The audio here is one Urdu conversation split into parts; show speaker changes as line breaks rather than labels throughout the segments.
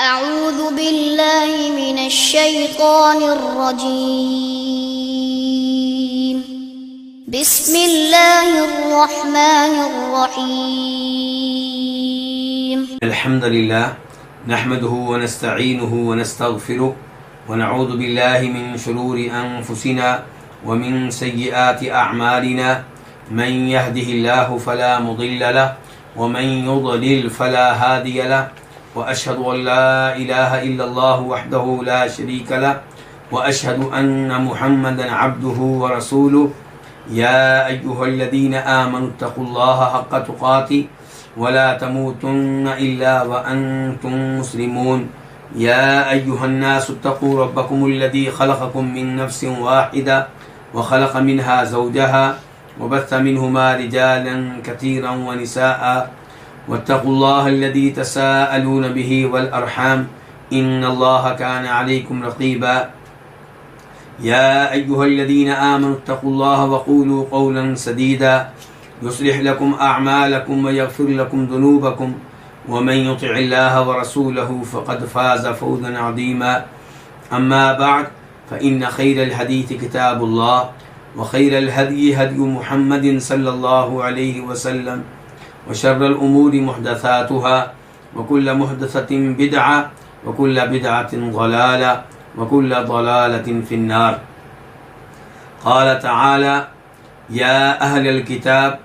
أعوذ بالله من الشيطان الرجيم بسم الله الرحمن الرحيم
الحمد لله نحمده ونستعينه ونستغفره ونعوذ بالله من شرور أنفسنا ومن سيئات أعمالنا من يهده الله فلا مضل له ومن يضلل فلا هادي له وأشهد أن لا إله إلا الله وحده لا شريك له وأشهد أن محمدا عبده ورسوله يا أيها الذين آمنوا اتقوا الله حق تقاته ولا تموتن إلا وأنتم مسلمون يا أيها الناس اتقوا ربكم الذي خلقكم من نفس واحدة وخلق منها زوجها وبث منهما رجالا كثيرا ونساء واتقوا الله الذي تساءلون به والأرحام إن الله كان عليكم رقيبا يا أيها الذين آمنوا اتقوا الله وقولوا قولا سديدا يصلح لكم أعمالكم ويغفر لكم ذنوبكم ومن يطع الله ورسوله فقد فاز فوزا عظيما أما بعد فإن خير الحديث كتاب الله وخير الهدي هدي محمد صلى الله عليه وسلم وشر الأمور محدثاتها وكل محدثة بدعة وكل بدعة ضلالة وكل ضلالة في النار. قال تعالى يا أهل الكتاب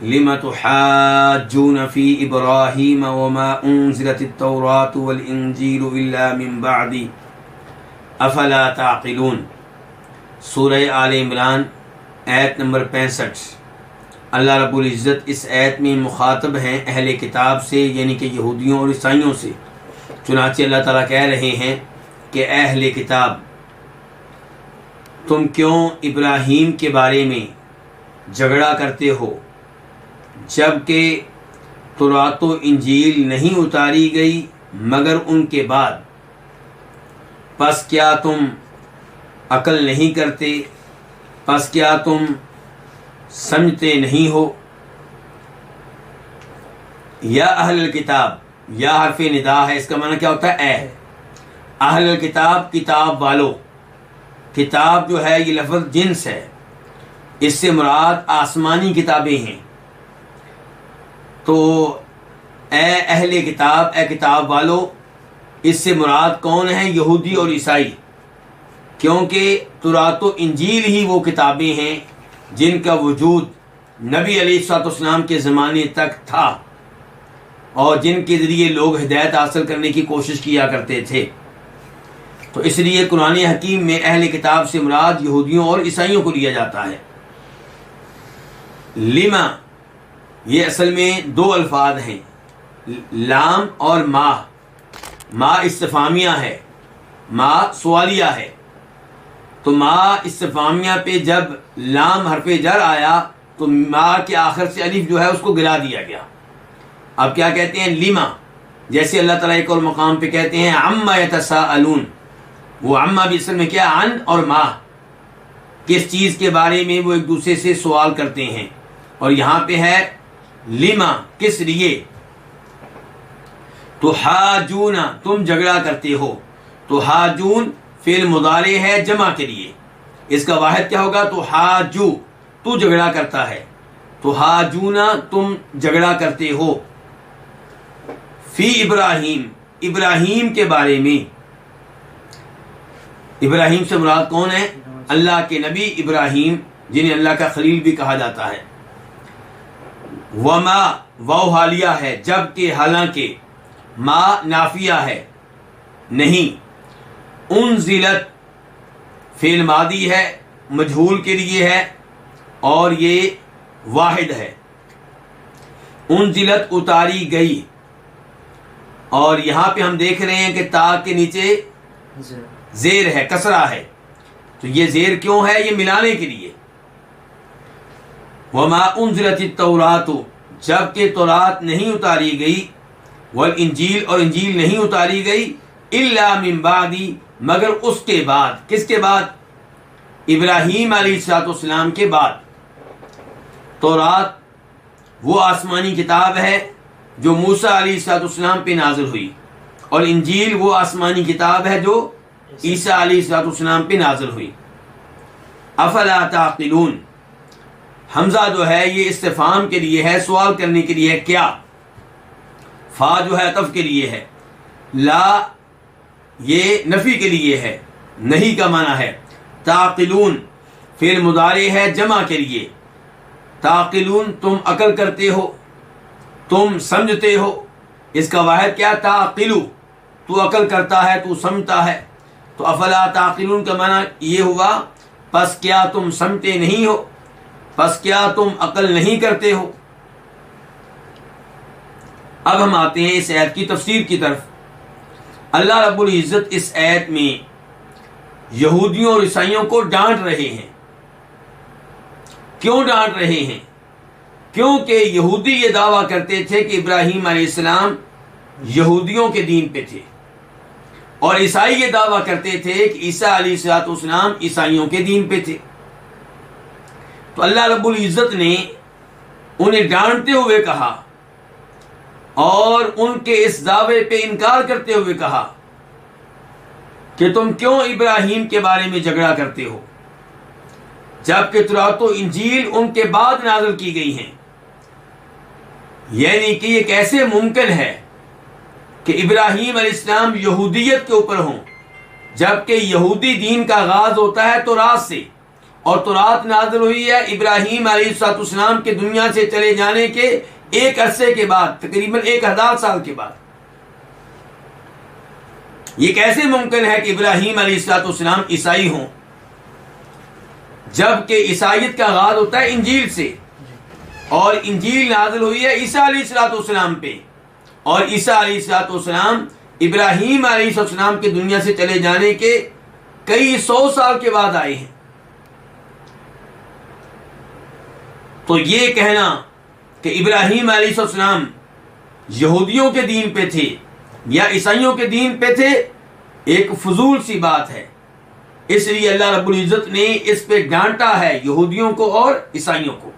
لم تحاجون في إبراهيم وما أنزلت التوراة والإنجيل إلا من بعدي أفلا تعقلون. سورہ آل عمران آیت نمبر 65. اللہ رب العزت اس آیت میں مخاطب ہیں اہل کتاب سے، یعنی کہ یہودیوں اور عیسائیوں سے. چنانچہ اللہ تعالیٰ کہہ رہے ہیں کہ اے اہل کتاب، تم کیوں ابراہیم کے بارے میں جھگڑا کرتے ہو جب کہ تورات و انجیل نہیں اتاری گئی مگر ان کے بعد؟ پس کیا تم عقل نہیں کرتے؟ پس کیا تم سمجھتے نہیں ہو؟ یا اہل الکتاب، یا حرف ندا ہے، اس کا معنی کیا ہوتا ہے؟ اے اہل الکتاب، کتاب والو. کتاب جو ہے یہ لفظ جنس ہے، اس سے مراد آسمانی کتابیں ہیں. تو اے اہل کتاب، اے کتاب والو، اس سے مراد کون ہیں؟ یہودی اور عیسائی، کیونکہ تورات و انجیل ہی وہ کتابیں ہیں جن کا وجود نبی علیہ الصلوۃ والسلام کے زمانے تک تھا اور جن کے ذریعے لوگ ہدایت حاصل کرنے کی کوشش کیا کرتے تھے. تو اس لیے قرآن حکیم میں اہل کتاب سے مراد یہودیوں اور عیسائیوں کو لیا جاتا ہے. لما، یہ اصل میں دو الفاظ ہیں، لام اور ما. ما استفہامیہ ہے، ما سوالیہ ہے. تو ما استفہامیہ پہ جب لام حرف جر آیا تو ما کے آخر سے الف جو ہے اس کو گرا دیا گیا. اب کیا کہتے ہیں؟ لما. جیسے اللہ تعالیٰ ایک اور مقام پہ کہتے ہیں عما یتساءلون. وہ عما بھی اصل میں کیا؟ عن اور ما، کس چیز کے بارے میں وہ ایک دوسرے سے سوال کرتے ہیں. اور یہاں پہ ہے لما، کس لیے؟ تو حاجون، تم جھگڑا کرتے ہو. تو حاجون فعل مضارع ہے جمع کے لیے، اس کا واحد کیا ہوگا؟ تو حاجو، تو جھگڑا کرتا ہے. تو حاجونا، تم جھگڑا کرتے ہو. فی ابراہیم، ابراہیم کے بارے میں. ابراہیم سے مراد کون ہے؟ اللہ کے نبی ابراہیم، جنہیں اللہ کا خلیل بھی کہا جاتا ہے. وما، واو حالیہ ہے، جبکہ حالانکہ. ما نافیہ ہے، نہیں. انزلت فعل ماضی ہے، مجہول کے لیے ہے اور یہ واحد ہے. انزلت اتاری گئی. اور یہاں پہ ہم دیکھ رہے ہیں کہ تا کے نیچے زیر ہے، کسرہ ہے. تو یہ زیر کیوں ہے؟ یہ ملانے کے لیے. وما انزلت التوراۃ، جبکہ تورات نہیں اتاری گئی. والانجیل، اور انجیل نہیں اتاری گئی. الا من بعدی، مگر اس کے بعد. کس کے بعد؟ ابراہیم علیہ السلام کے بعد. تورات وہ آسمانی کتاب ہے جو موسیٰ علیہ السلام پہ نازل ہوئی اور انجیل وہ آسمانی کتاب ہے جو عیسیٰ علیہ السلام پہ نازل ہوئی۔ افلا تعقلون، حمزہ جو ہے یہ استفہام کے لیے ہے، سوال کرنے کے لیے ہے، کیا؟ فا جو ہے عطف کے لیے ہے، لا یہ نفی کے لیے ہے، نہیں کا معنی ہے۔ تعقلون فعل مضارع ہے جمع کے لیے، تعقلون تم عقل کرتے ہو، تم سمجھتے ہو، اس کا واحد کیا؟ تعقلو، تو عقل کرتا ہے، تو سمجھتا ہے، تو افلا تعقلون کا معنی یہ ہوا پس کیا تم سمجھتے نہیں ہو، پس کیا تم عقل نہیں کرتے ہو۔ اب ہم آتے ہیں اس آیت کی تفسیر کی طرف۔ اللہ رب العزت اس آیت میں یہودیوں اور عیسائیوں کو ڈانٹ رہے ہیں۔ کیوں ڈانٹ رہے ہیں؟ کیونکہ یہودی یہ دعویٰ کرتے تھے کہ ابراہیم علیہ السلام یہودیوں کے دین پہ تھے، اور عیسائی یہ دعویٰ کرتے تھے کہ عیسیٰ علیہ السلام عیسائیوں کے دین پہ تھے۔ تو اللہ رب العزت نے انہیں ڈانٹتے ہوئے کہا اور ان کے اس دعوے پہ انکار کرتے ہوئے کہا کہ تم کیوں ابراہیم کے بارے میں جھگڑا کرتے ہو، جبکہ تورات و انجیل ان کے بعد نازل کی گئی ہیں۔ یعنی کہ یہ کیسے ممکن ہے کہ ابراہیم علیہ السلام یہودیت کے اوپر ہوں، جبکہ یہودی دین کا آغاز ہوتا ہے تورات سے، اور تورات نازل ہوئی ہے ابراہیم علیہ السلام کے دنیا سے چلے جانے کے ایک عرصے کے بعد، تقریباً 1000 سال کے بعد۔ یہ کیسے ممکن ہے کہ ابراہیم علیہ السلام عیسائی ہوں، جبکہ عیسائیت کا آغاز ہوتا ہے انجیل سے، اور انجیل نازل ہوئی ہے عیسیٰ علیہ السلام پہ، اور عیسیٰ علیہ السلام ابراہیم علیہ السلام کے دنیا سے چلے جانے کے کئی 100 سال کے بعد آئے ہیں۔ تو یہ کہنا کہ ابراہیم علیہ السلام یہودیوں کے دین پہ تھے یا عیسائیوں کے دین پہ تھے، ایک فضول سی بات ہے۔ اس لیے اللہ رب العزت نے اس پہ ڈانٹا ہے یہودیوں کو اور عیسائیوں کو۔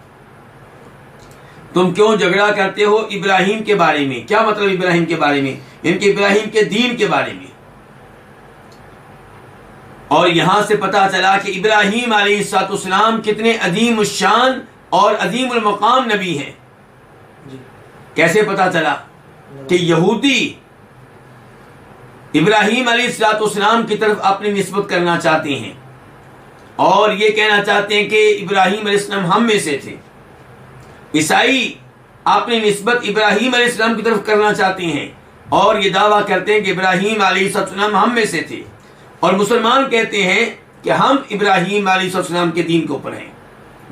تم کیوں جھگڑا کرتے ہو ابراہیم کے بارے میں؟ کیا مطلب ابراہیم کے بارے میں؟ ان کے ابراہیم کے دین کے بارے میں۔ اور یہاں سے پتا چلا کہ ابراہیم علیہ السلام کتنے عظیم الشان اور عظیم المقام نبی ہیں۔ کیسے پتا چلا؟ کہ یہودی ابراہیم علیہ السلام کی طرف اپنی نسبت کرنا چاہتے ہیں، اور یہ کہنا چاہتے ہیں کہ ابراہیم علیہ السلام ہم میں سے تھے۔ عیسائی اپنی نسبت ابراہیم علیہ السلام کی طرف کرنا چاہتے ہیں، اور یہ دعویٰ کرتے ہیں کہ ابراہیم علیہ السلام ہم میں سے تھے، اور مسلمان کہتے ہیں کہ ہم ابراہیم علیہ السلام کے دین کے اوپر ہیں۔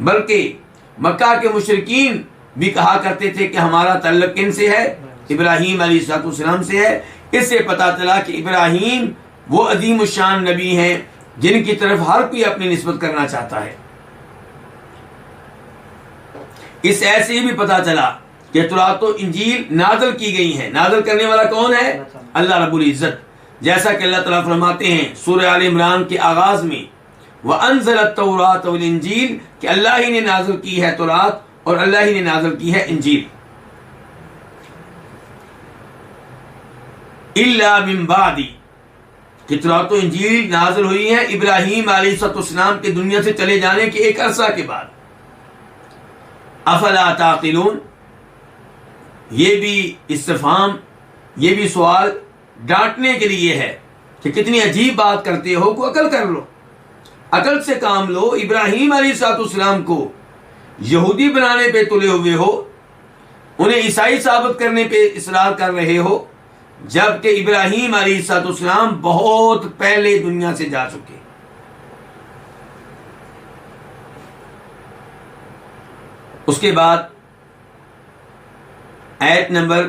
بلکہ مکہ کے مشرکین بھی کہا کرتے تھے کہ ہمارا تعلق کن سے ہے؟ ابراہیم علیہ السلام سے ہے۔ اس سے پتا چلا کہ ابراہیم وہ عظیم الشان نبی ہیں جن کی طرف ہر کوئی اپنی نسبت کرنا چاہتا ہے۔ اس ایسے بھی پتا چلا کہ تورات و انجیل نازل کی گئی ہیں۔ نازل کرنے والا کون ہے؟ اللہ رب العزت، جیسا کہ اللہ تعالیٰ فرماتے ہیں سورہ آل عمران کے آغاز میں، وَأَنزَلَ التَّوْرَاةَ وَالْإِنجِيلَ، کہ اللہ ہی نے نازل کی ہے تورات اور اللہ ہی نے نازل کی ہے انجیل۔ إِلَّا مِن بَعْدِ، کہ تورات و انجیل نازل ہوئی ہے ابراہیم علیہ السلام کے دنیا سے چلے جانے کے ایک عرصہ کے بعد۔ افلا تعقلون، یہ بھی استفہام، یہ بھی سوال ڈانٹنے کے لیے ہے کہ کتنی عجیب بات کرتے ہو، کو عقل کر لو، عقل سے کام لو۔ ابراہیم علیہ السلام کو یہودی بنانے پہ تلے ہوئے ہو، انہیں عیسائی ثابت کرنے پہ اصرار کر رہے ہو، جبکہ ابراہیم علیہ السلام بہت پہلے دنیا سے جا چکے۔ اس کے بعد آیت نمبر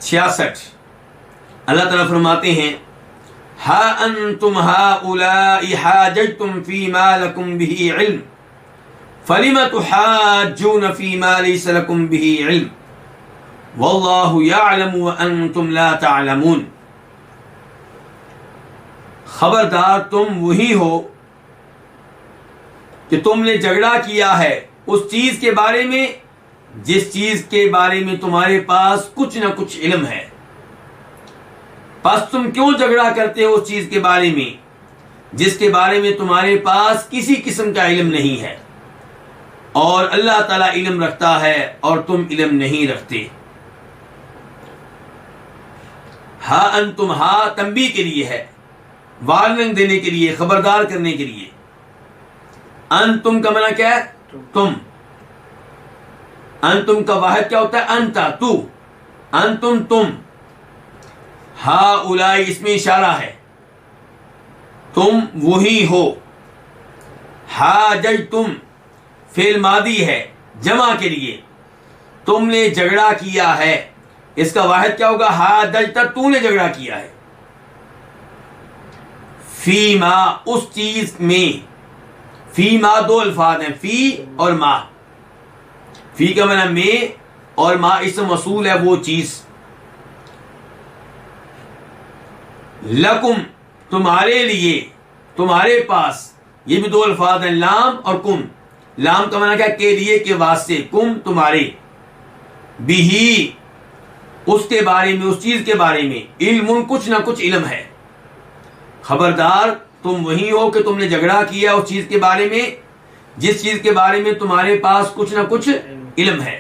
66 اللہ تعالیٰ فرماتے ہیں، ہا انتم ہؤلاء حاججتم فیما لکم بہ علم فلم تحاجون فیما لیس لکم بہ علم واللہ یعلم وانتم لا تعلمون۔ خبردار تم وہی ہو کہ تم نے جھگڑا کیا ہے اس چیز کے بارے میں جس چیز کے بارے میں تمہارے پاس کچھ نہ کچھ علم ہے، پس تم کیوں جھگڑا کرتے ہو اس چیز کے بارے میں جس کے بارے میں تمہارے پاس کسی قسم کا علم نہیں ہے، اور اللہ تعالیٰ علم رکھتا ہے اور تم علم نہیں رکھتے۔ ہاں انتم، ہاں تنبیہ کے لیے ہے، وارننگ دینے کے لیے، خبردار کرنے کے لیے۔ انتم کا معنی کیا ہے؟ تم۔ انتم کا واحد کیا ہوتا ہے؟ انتا، تو۔ انتم، تم۔ ہا اولائی اس میں اشارہ ہے، تم وہی ہو۔ حاججتم فعل ماضی ہے جمع کے لیے، تم نے جھگڑا کیا ہے، اس کا واحد کیا ہوگا؟ حاججت، تو نے جھگڑا کیا ہے۔ فی ما، اس چیز میں۔ فی ما دو الفاظ ہیں، فی اور ما۔ فی کا معنی میں، اور ما اسم موصول ہے وہ چیز۔ لکم تمہارے لیے، تمہارے پاس، یہ بھی دو الفاظ ہیں، لام اور کم۔ لام کا معنی کیا؟ کے لیے، کے واسطے، کم تمہارے، بھی اس کے بارے میں، اس چیز کے بارے میں، علم کچھ نہ کچھ علم ہے۔ خبردار تم وہی ہو کہ تم نے جھگڑا کیا اس چیز کے بارے میں جس چیز کے بارے میں تمہارے پاس کچھ نہ کچھ علم ہے۔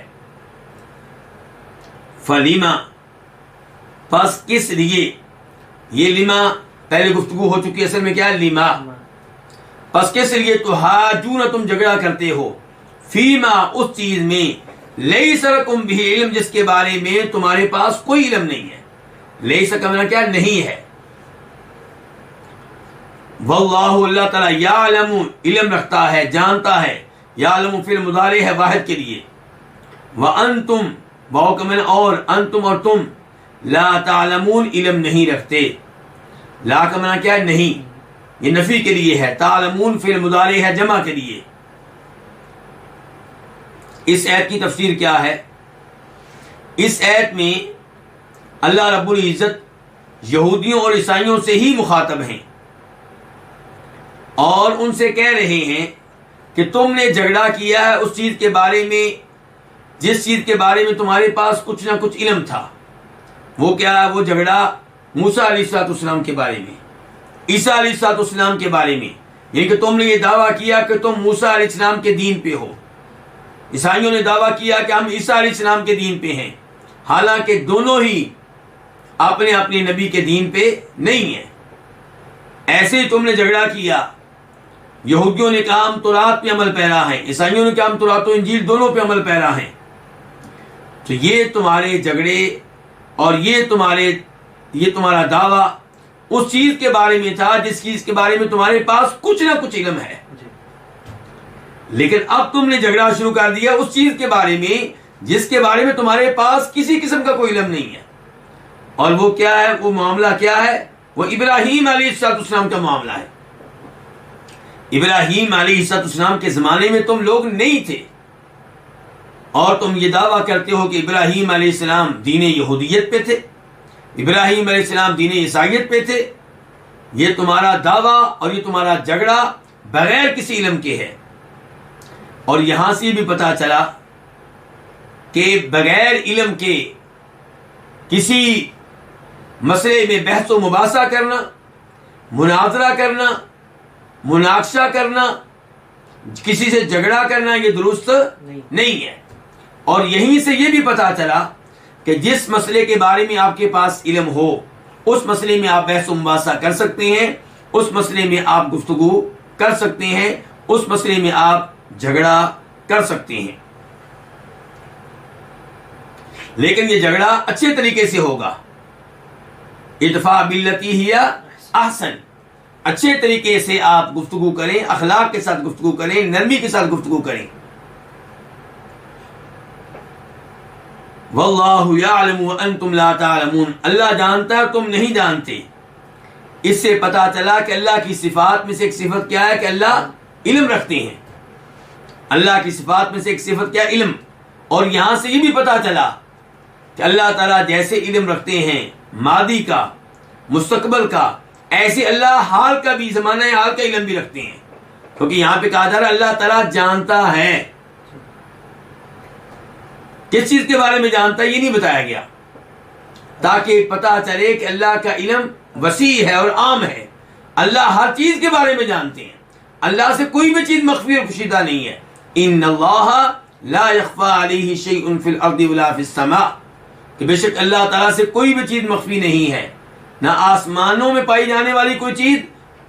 فلیما، پس کس لیے؟ یہ لما پہلے گفتگو ہو چکی ہے، اصل میں کیا ہے؟ لما۔ پس کس لیے تحاجون، تم جھگڑا کرتے ہو، فیما اس چیز میں، لیس لکم بہ علم جس کے بارے میں تمہارے پاس کوئی علم نہیں ہے۔ لیس کا معنی کیا؟ نہیں ہے۔ واللہ، اللہ تعالیٰ، یعلم علم رکھتا ہے، جانتا ہے، یعلم فعل مضارع ہے واحد کے لیے، وانتم واو کا معنی اور، انتم اور تم، لا تعلمون علم نہیں رکھتے۔ لا کا معنی کیا ہے؟ نہیں، یہ نفی کے لیے ہے، تعلمون فعل مضارع ہے جمع کے لیے۔ اس آیت کی تفسیر کیا ہے؟ اس آیت میں اللہ رب العزت یہودیوں اور عیسائیوں سے ہی مخاطب ہیں اور ان سے کہہ رہے ہیں کہ تم نے جھگڑا کیا ہے اس چیز کے بارے میں جس چیز کے بارے میں تمہارے پاس کچھ نہ کچھ علم تھا۔ وہ کیا ہے؟ وہ جھگڑا موسیٰ علیہ السلام کے بارے میں، عیسیٰ علیہ السلام کے بارے میں، یعنی کہ تم نے یہ دعویٰ کیا کہ تم موسیٰ علیہ السلام کے دین پہ ہو، عیسائیوں نے دعویٰ کیا کہ ہم عیسیٰ علیہ السلام کے دین پہ ہیں، حالانکہ دونوں ہی اپنے اپنے نبی کے دین پہ نہیں ہیں۔ ایسے ہی تم نے جھگڑا کیا، یہودیوں نے کہا ہم تورات پہ عمل پیرا ہیں، عیسائیوں نے کہا ہم تورات و انجیل دونوں پہ عمل پیرا ہیں۔ تو یہ تمہارے جھگڑے اور یہ تمہارا دعویٰ اس چیز کے بارے میں تھا جس چیز کے بارے میں تمہارے پاس کچھ نہ کچھ علم ہے، لیکن اب تم نے جھگڑا شروع کر دیا اس چیز کے بارے میں جس کے بارے میں تمہارے پاس کسی قسم کا کوئی علم نہیں ہے۔ اور وہ کیا ہے؟ وہ معاملہ کیا ہے؟ وہ ابراہیم علیہ السلام کا معاملہ ہے۔ ابراہیم علیہ السلام کے زمانے میں تم لوگ نہیں تھے اور تم یہ دعویٰ کرتے ہو کہ ابراہیم علیہ السلام دین یہودیت پہ تھے، ابراہیم علیہ السلام دین عیسائیت پہ تھے۔ یہ تمہارا دعویٰ اور یہ تمہارا جھگڑا بغیر کسی علم کے ہے۔ اور یہاں سے بھی پتہ چلا کہ بغیر علم کے کسی مسئلے میں بحث و مباحثہ کرنا، مناظرہ کرنا، مناقشہ کرنا، کسی سے جھگڑا کرنا، یہ درست نہیں ہے۔ اور یہیں سے یہ بھی پتہ چلا کہ جس مسئلے کے بارے میں آپ کے پاس علم ہو اس مسئلے میں آپ بحث و مباحثہ کر سکتے ہیں، اس مسئلے میں آپ گفتگو کر سکتے ہیں، اس مسئلے میں آپ جھگڑا کر سکتے ہیں، لیکن یہ جھگڑا اچھے طریقے سے ہوگا۔ ادفع باللتی ہی احسن، اچھے طریقے سے آپ گفتگو کریں، اخلاق کے ساتھ گفتگو کریں، نرمی کے ساتھ گفتگو کریں۔ واللہ یعلم وانتم لا تعلمون، اللہ جانتا ہے تم نہیں جانتے۔ اس سے پتہ چلا کہ اللہ کی صفات میں سے ایک صفت کیا ہے کہ اللہ علم رکھتے ہیں۔ اللہ کی صفات میں سے ایک صفت کیا؟ علم۔ اور یہاں سے یہ بھی پتہ چلا کہ اللہ تعالیٰ جیسے علم رکھتے ہیں ماضی کا، مستقبل کا، ایسے اللہ حال کا بھی، زمانہ حال کا علم بھی رکھتے ہیں، کیونکہ یہاں پہ کہا جا رہا ہے اللہ تعالیٰ جانتا ہے۔ کس چیز کے بارے میں جانتا ہے یہ نہیں بتایا گیا، تاکہ پتہ چلے کہ اللہ کا علم وسیع ہے اور عام ہے. اللہ ہر چیز کے بارے میں جانتے ہیں. اللہ سے کوئی بھی چیز مخفی اور پوشیدہ نہیں ہے. ان اللہ لا يخفى علیہ شیء فی الارض ولا فی السماء، کہ بے شک اللہ تعالیٰ سے کوئی بھی چیز مخفی نہیں ہے، نہ آسمانوں میں پائی جانے والی کوئی چیز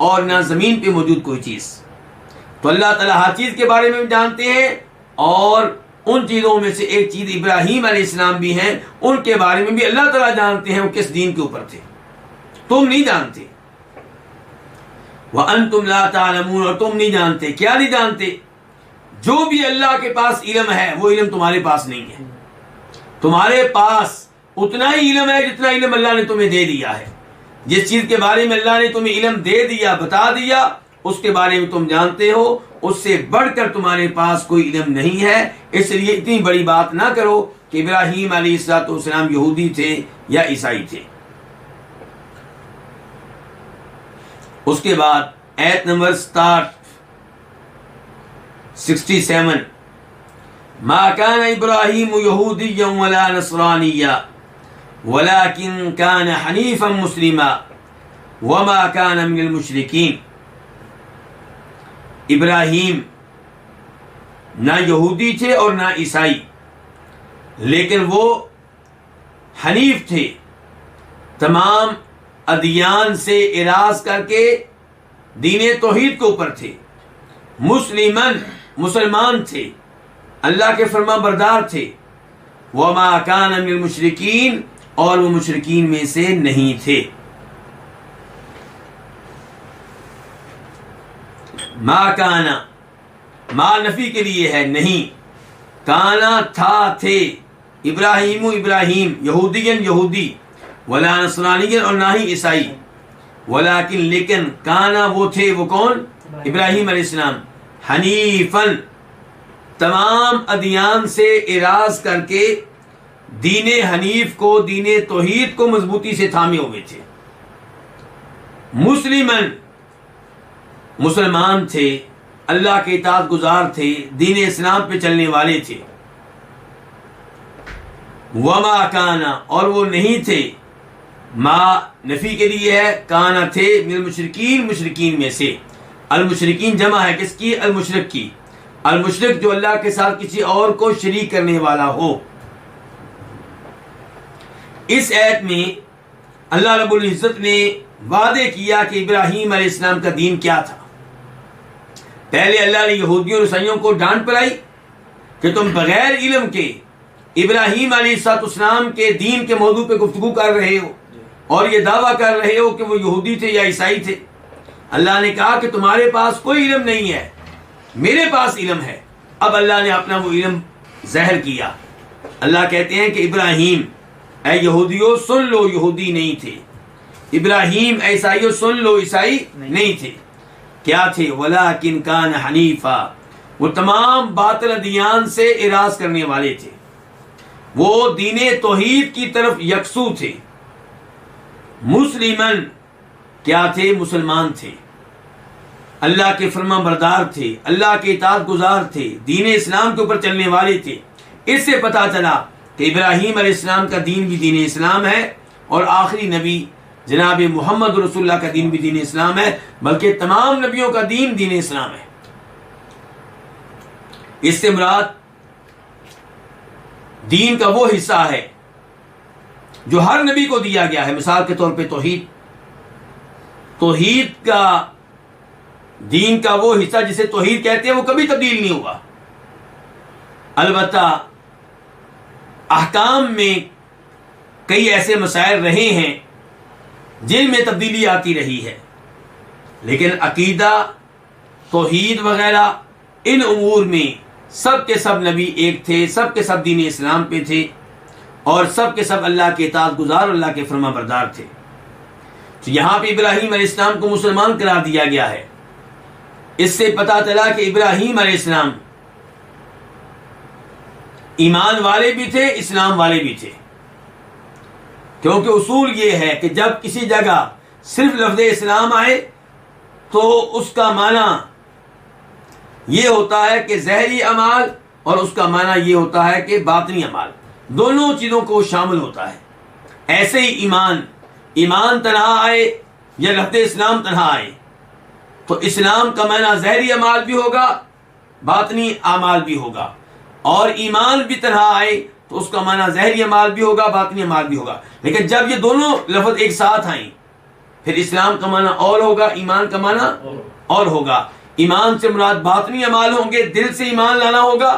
اور نہ زمین پہ موجود کوئی چیز. تو اللہ تعالیٰ ہر چیز کے بارے میں جانتے ہیں، اور ان چیزوں میں سے ایک چیز ابراہیم علیہ السلام بھی ہیں، ان کے بارے میں بھی اللہ تعالیٰ جانتے ہیں وہ کس دین کے اوپر تھے، تم نہیں جانتے. وَأَنْتُمْ لَا تَعْلَمُونَ، اور تم نہیں جانتے. کیا نہیں جانتے؟ جو بھی اللہ کے پاس علم ہے وہ علم تمہارے پاس نہیں ہے. تمہارے پاس اتنا ہی علم ہے جتنا علم اللہ نے تمہیں دے دیا ہے. جس چیز کے بارے میں اللہ نے تمہیں علم دے دیا، بتا دیا، اس کے بارے میں تم جانتے ہو. اس سے بڑھ کر تمہارے پاس کوئی علم نہیں ہے. اس لیے اتنی بڑی بات نہ کرو کہ ابراہیم علیہ السلام یہودی تھے یا عیسائی تھے. اس کے بعد آیت نمبر 67، ما كان ابراہیم یہودیا ولا نصرانیا ولكن كان حنیفا مسلما وما كان من المشرکین. ابراہیم نہ یہودی تھے اور نہ عیسائی، لیکن وہ حنیف تھے، تمام ادیان سے اراض کر کے دین توحید کے اوپر تھے. مسلمان تھے، اللہ کے فرما بردار تھے. وما كان من المشرکین، اور وہ مشرکین میں سے نہیں تھے. ما کانا، ما نفی کے لیے ہے نہیں، کانا تھا تھے، ابراہیم یہودین یہودی، ولا نصرانی اور نہ ہی عیسائی، ولیکن لیکن کانا وہ تھے، وہ کون؟ ابراہیم علیہ السلام، حنیفن تمام ادیان سے اراض کر کے دین حنیف کو، دین توحید کو مضبوطی سے تھامے ہوئے تھے. مسلمان تھے، اللہ کے اطاعت گزار تھے، دین اسلام پہ چلنے والے تھے. وما کانا، اور وہ نہیں تھے، ما نفی کے لیے ہے، کانا تھے، من المشرکین مشرکین میں سے. المشرکین جمع ہے کس کی؟ المشرک کی. المشرک جو اللہ کے ساتھ کسی اور کو شریک کرنے والا ہو. اس آیت میں اللہ رب العزت نے وعدے کیا کہ ابراہیم علیہ السلام کا دین کیا تھا. پہلے اللہ نے یہودیوں اور عیسائیوں کو ڈانٹ پڑائی کہ تم بغیر علم کے ابراہیم علیہ السلام کے دین کے موضوع پہ گفتگو کر رہے ہو اور یہ دعویٰ کر رہے ہو کہ وہ یہودی تھے یا عیسائی تھے. اللہ نے کہا کہ تمہارے پاس کوئی علم نہیں ہے، میرے پاس علم ہے. اب اللہ نے اپنا وہ علم ظاہر کیا. اللہ کہتے ہیں کہ ابراہیم، اے یہودیوں سن لو، یہودی نہیں تھے. ابراہیم اے عیسائیوں سن لو، عیسائی نہیں تھے. کیا تھے؟ ولیکن کان حنیفا، وہ تمام باطل ادیان سے اراض کرنے والے تھے، وہ دین توحید کی طرف یکسو تھے. مسلمن، کیا تھے؟ مسلمان تھے، اللہ کے فرما بردار تھے، اللہ کے اطاعت گزار تھے، دین اسلام کے اوپر چلنے والے تھے. اس سے پتہ چلا کہ ابراہیم علیہ السلام کا دین بھی دین اسلام ہے، اور آخری نبی جناب محمد رسول اللہ کا دین بھی دین اسلام ہے، بلکہ تمام نبیوں کا دین دین اسلام ہے. اس سے مراد دین کا وہ حصہ ہے جو ہر نبی کو دیا گیا ہے. مثال کے طور پہ توحید کا، دین کا وہ حصہ جسے توحید کہتے ہیں، وہ کبھی تبدیل نہیں ہوا. البتہ احکام میں کئی ایسے مسائل رہے ہیں جن میں تبدیلی آتی رہی ہے، لیکن عقیدہ، توحید وغیرہ ان امور میں سب کے سب نبی ایک تھے، سب کے سب دین اسلام پہ تھے، اور سب کے سب اللہ کے اطاعت گزار، اللہ کے فرما بردار تھے. تو یہاں پہ ابراہیم علیہ السلام کو مسلمان قرار دیا گیا ہے. اس سے پتہ چلا کہ ابراہیم علیہ السلام ایمان والے بھی تھے، اسلام والے بھی تھے. کیونکہ اصول یہ ہے کہ جب کسی جگہ صرف لفظ اسلام آئے تو اس کا معنی یہ ہوتا ہے کہ ظاہری اعمال، اور اس کا معنی یہ ہوتا ہے کہ باطنی اعمال، دونوں چیزوں کو شامل ہوتا ہے. ایسے ہی ایمان تنہا آئے یا لفظ اسلام تنہا آئے تو اسلام کا معنی ظاہری اعمال بھی ہوگا، باطنی اعمال بھی ہوگا، اور ایمان بھی تنہا آئے تو اس کا معنی ظاہری اعمال بھی ہوگا، باطنی اعمال بھی ہوگا۔ لیکن جب یہ دونوں لفظ ایک ساتھ آئیں پھر اسلام کا معنی اور ہوگا، ایمان کا معنی اور ہوگا۔ ایمان سے مراد باطنی اعمال ہوں گے، دل سے ایمان لانا ہوگا،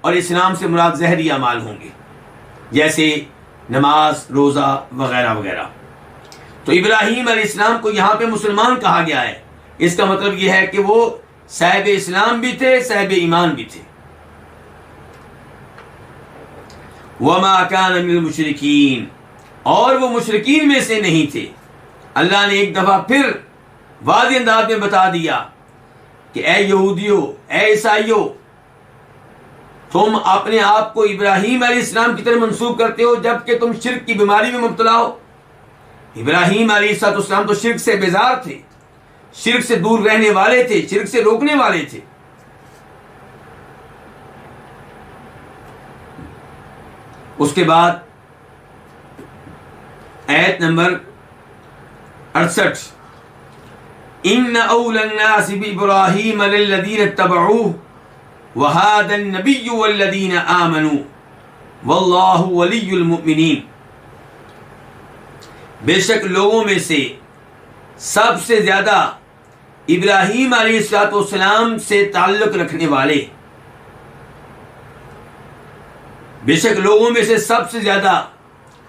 اور اسلام سے مراد ظاہری اعمال ہوں گے، جیسے نماز، روزہ وغیرہ وغیرہ۔ تو ابراہیم علیہ السلام کو یہاں پہ مسلمان کہا گیا ہے، اس کا مطلب یہ ہے کہ وہ صاحب اسلام بھی تھے، صاحب ایمان بھی تھے۔ وما كان من المشرکین، اور وہ مشرکین میں سے نہیں تھے۔ اللہ نے ایک دفعہ پھر واضح انداز میں بتا دیا کہ اے یہودیوں، اے عیسائیوں، تم اپنے آپ کو ابراہیم علیہ السلام کی طرح منسوب کرتے ہو جبکہ تم شرک کی بیماری میں مبتلا ہو۔ ابراہیم علیہ السلام تو شرک سے بیزار تھے، شرک سے دور رہنے والے تھے، شرک سے روکنے والے تھے۔ اس کے بعد آیت نمبر 68، ان اول الناس بابراہیم للذین اتبعوہ وہذا النبی والذین آمنوا واللہ ولی المؤمنین، بے شک لوگوں میں سے سب سے زیادہ ابراہیم علیہ السلام سے تعلق رکھنے والے، بے شک لوگوں میں سے سب سے زیادہ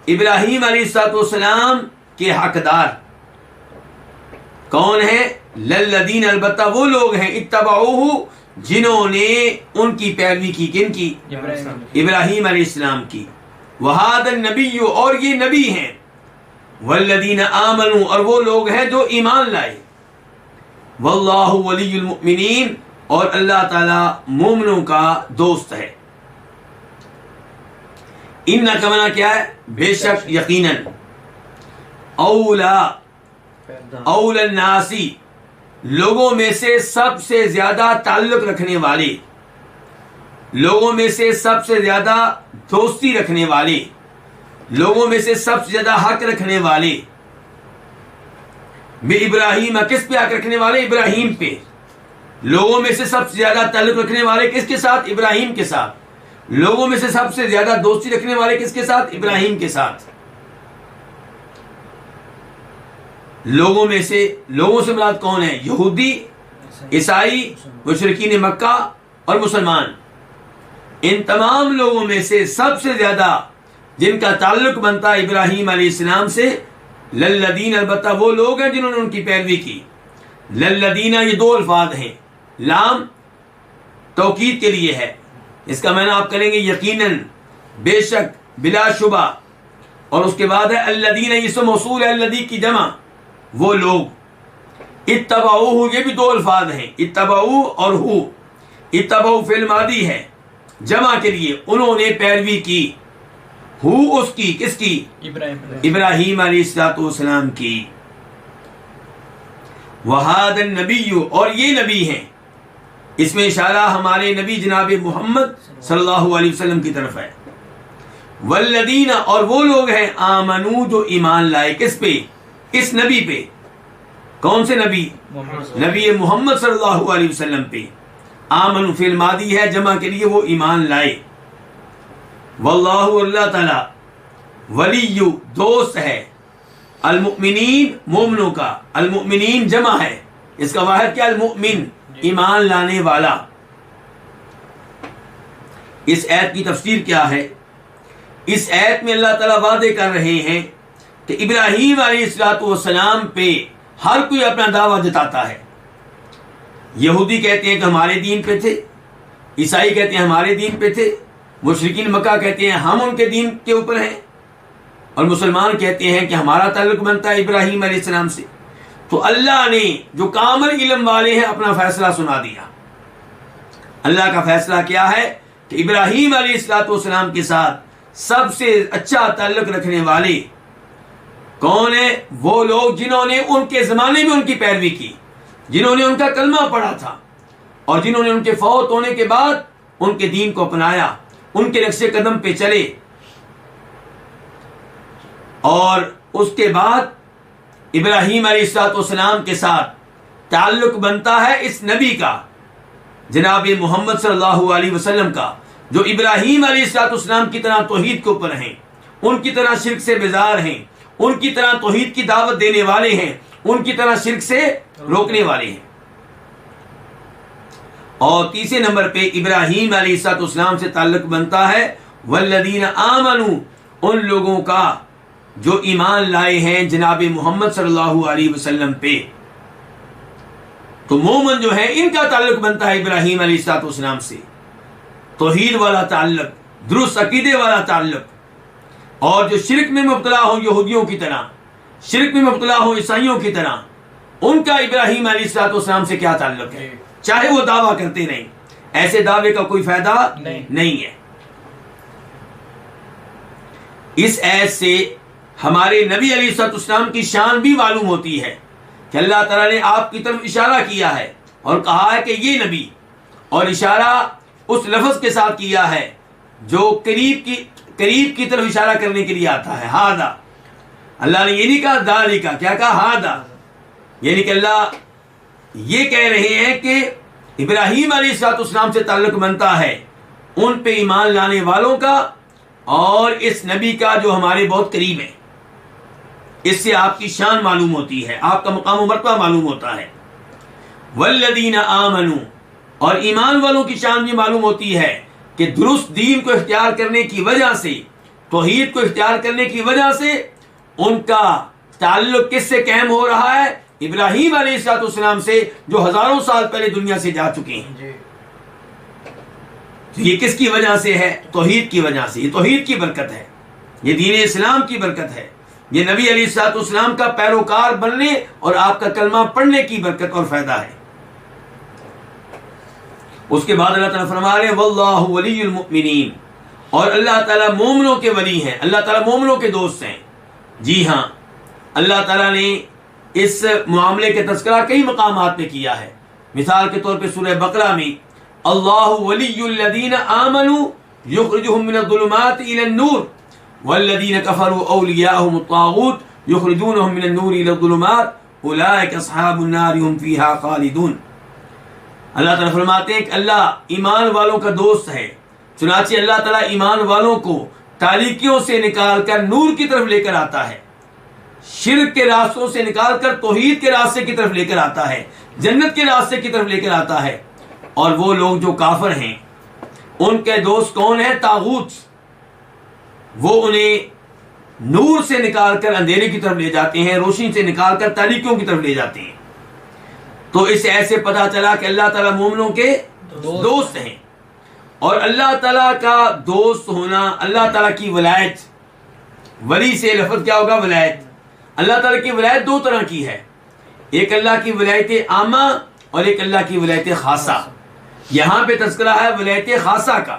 ابراہیم علیہ السلام کے حقدار کون ہیں؟ للذین، البتہ وہ لوگ ہیں، اتبعوہ، جنہوں نے ان کی پیروی کی، کن کی؟ ابراہیم علیہ السلام کی۔ وہذا النبی، اور یہ نبی ہیں، والذین آمنوا، اور وہ لوگ ہیں جو ایمان لائے، واللہ ولی المؤمنین، اور اللہ تعالی مومنوں کا دوست ہے۔ ان کا معنی کیا ہے؟ بے شک، یقیناً، اولا الناسی، لوگوں میں سے سب سے زیادہ تعلق رکھنے والے، لوگوں میں سے سب سے زیادہ دوستی رکھنے والے، لوگوں میں سے سب سے زیادہ حق رکھنے والے، بے ابراہیم، کس پہ حق رکھنے والے؟ ابراہیم پہ۔ لوگوں میں سے سب سے زیادہ تعلق رکھنے والے کس کے ساتھ؟ ابراہیم کے ساتھ۔ لوگوں میں سے سب سے زیادہ دوستی رکھنے والے کس کے ساتھ؟ ابراہیم کے ساتھ۔ لوگوں سے مراد کون ہے؟ یہودی، عیسائی، مشرکین مکہ اور مسلمان۔ ان تمام لوگوں میں سے سب سے زیادہ جن کا تعلق بنتا ہے ابراہیم علیہ السلام سے، للذین، البتہ وہ لوگ ہیں جنہوں نے ان کی پیروی کی۔ للذین، یہ دو الفاظ ہیں، لام توکید کے لیے ہے، اس کا معنی آپ کریں گے یقیناً، بے شک، بلا شبہ، اور اس کے بعد ہے الذین، اسم موصول ہے، الذی کی جمع، وہ لوگ۔ اتبعوہ، یہ بھی دو الفاظ ہیں، اتبعو اور ہو۔ اتبعو فعل ماضی ہے، جمع کے لیے، انہوں نے پیروی کی، ہو اس کی، کس کی؟ ابراہیم علیہ السلام کی۔ وہذا النبی، اور یہ نبی ہیں، اس میں اشارہ ہمارے نبی جناب محمد صلی اللہ علیہ وسلم کی طرف ہے۔ والذین، اور وہ لوگ ہیں، آمنو، جو ایمان لائے، کس پہ؟ اس نبی پہ۔ کون سے نبی؟ نبی محمد صلی اللہ علیہ وسلم پہ۔ آمنو فعل ماضی ہے، جمع کے لیے، وہ ایمان لائے۔ واللہ، اللہ تعالی، ولی، دوست ہے، المؤمنین، مومنوں کا، المؤمنین جمع ہے، اس کا واحد کیا؟ المؤمن، ایمان لانے والا۔ اس آیت کی تفسیر کیا ہے؟ اس آیت میں اللہ تعالیٰ وعدے کر رہے ہیں کہ ابراہیم علیہ السلام پہ ہر کوئی اپنا دعویٰ جتاتا ہے۔ یہودی کہتے ہیں کہ ہمارے دین پہ تھے، عیسائی کہتے ہیں ہمارے دین پہ تھے، مشرکین مکہ کہتے ہیں ہم ان کے دین کے اوپر ہیں، اور مسلمان کہتے ہیں کہ ہمارا تعلق بنتا ہے ابراہیم علیہ السلام سے۔ تو اللہ نے جو کامل علم والے ہیں اپنا فیصلہ سنا دیا۔ اللہ کا فیصلہ کیا ہے کہ ابراہیم علیہ السلام کے ساتھ سب سے اچھا تعلق رکھنے والے کون ہیں؟ وہ لوگ جنہوں نے ان کے زمانے میں ان کی پیروی کی، جنہوں نے ان کا کلمہ پڑھا تھا، اور جنہوں نے ان کے فوت ہونے کے بعد ان کے دین کو اپنایا، ان کے نقش قدم پہ چلے۔ اور اس کے بعد ابراہیم علیہ السلام کے ساتھ تعلق بنتا ہے اس نبی کا، جناب محمد صلی اللہ علیہ وسلم کا، جو ابراہیم علیہ السلام کی طرح توحید کے اوپر ہیں، ان کی طرح شرک سے بیزار ہیں، ان کی طرح توحید کی دعوت دینے والے ہیں، ان کی طرح شرک سے روکنے والے ہیں۔ اور تیسرے نمبر پہ ابراہیم علیہ السلام سے تعلق بنتا ہے والذین آمنوا، ان لوگوں کا جو ایمان لائے ہیں جناب محمد صلی اللہ علیہ وسلم پہ۔ تو مومن جو ہے ان کا تعلق بنتا ہے ابراہیم علیہ السلام سے، توحید والا تعلق، درست عقیدے والا تعلق۔ اور جو شرک میں مبتلا ہوں یہودیوں کی طرح، شرک میں مبتلا ہوں عیسائیوں کی طرح، ان کا ابراہیم علیہ السلام سے کیا تعلق ہے؟ چاہے وہ دعویٰ کرتے رہیں، ایسے دعوے کا کوئی فائدہ نہیں ہے۔ اس ایت سے ہمارے نبی علیہ السلام کی شان بھی معلوم ہوتی ہے کہ اللہ تعالیٰ نے آپ کی طرف اشارہ کیا ہے اور کہا ہے کہ یہ نبی، اور اشارہ اس لفظ کے ساتھ کیا ہے جو قریب کی طرف اشارہ کرنے کے لیے آتا ہے، ہادا۔ اللہ نے یہ نہیں کہا ذالکا، کیا کہا؟ ہادا، یعنی کہ اللہ یہ کہہ رہے ہیں کہ ابراہیم علیہ السلام سے تعلق بنتا ہے ان پہ ایمان لانے والوں کا اور اس نبی کا جو ہمارے بہت قریب ہے۔ اس سے آپ کی شان معلوم ہوتی ہے، آپ کا مقام و مرتبہ معلوم ہوتا ہے۔ والذین آمنوا، اور ایمان والوں کی شان بھی معلوم ہوتی ہے کہ درست دین کو اختیار کرنے کی وجہ سے، توحید کو اختیار کرنے کی وجہ سے ان کا تعلق کس سے قائم ہو رہا ہے؟ ابراہیم علیہ السلام سے، جو ہزاروں سال پہلے دنیا سے جا چکے ہیں۔ تو یہ کس کی وجہ سے ہے؟ توحید کی وجہ سے۔ یہ توحید کی برکت ہے، یہ دین اسلام کی برکت ہے، یہ نبی علیہ السلام کا پیروکار بننے اور آپ کا کلمہ پڑھنے کی برکت اور فائدہ ہے۔ اس کے بعد اللہ تعالیٰ فرما رہے ہیں واللہ ولی المؤمنین، اور اللہ تعالیٰ مومنوں کے ولی ہیں، اللہ تعالیٰ مومنوں کے دوست ہیں۔ جی ہاں، اللہ تعالیٰ نے اس معاملے کے تذکرہ کئی مقامات پہ کیا ہے۔ مثال کے طور پہ سورہ بقرہ میں اللہ ولی الذین آمنوا یخرجہم من الظلمات الی النور والذین کفروا اولیاءہم الطاغوت یخرجونہم من النور الی الظلمات اولئک اصحاب النار هم فیہا خالدون۔ اللہ تعالیٰ فرماتے ہیں کہ اللہ ایمان والوں کا دوست ہے، چنانچہ اللہ تعالیٰ ایمان والوں کو تاریکیوں سے نکال کر نور کی طرف لے کر آتا ہے، شرک کے راستوں سے نکال کر توحید کے راستے کی طرف لے کر آتا ہے، جنت کے راستے کی طرف لے کر آتا ہے۔ اور وہ لوگ جو کافر ہیں ان کے دوست کون ہیں؟ طاغوت، وہ انہیں نور سے نکال کر اندھیرے کی طرف لے جاتے ہیں، روشنی سے نکال کر تاریکیوں کی طرف لے جاتے ہیں۔ تو اس سے ایسے پتہ چلا کہ اللہ تعالیٰ مومنوں کے دوست ہیں، اور اللہ تعالیٰ کا دوست ہونا، اللہ تعالیٰ کی ولایت، ولی سے لفظ کیا ہوگا؟ ولایت۔ اللہ تعالیٰ کی ولایت دو طرح کی ہے، ایک اللہ کی ولایت عامہ اور ایک اللہ کی ولایت خاصہ۔ یہاں پہ تذکرہ ہے ولایت خاصہ کا،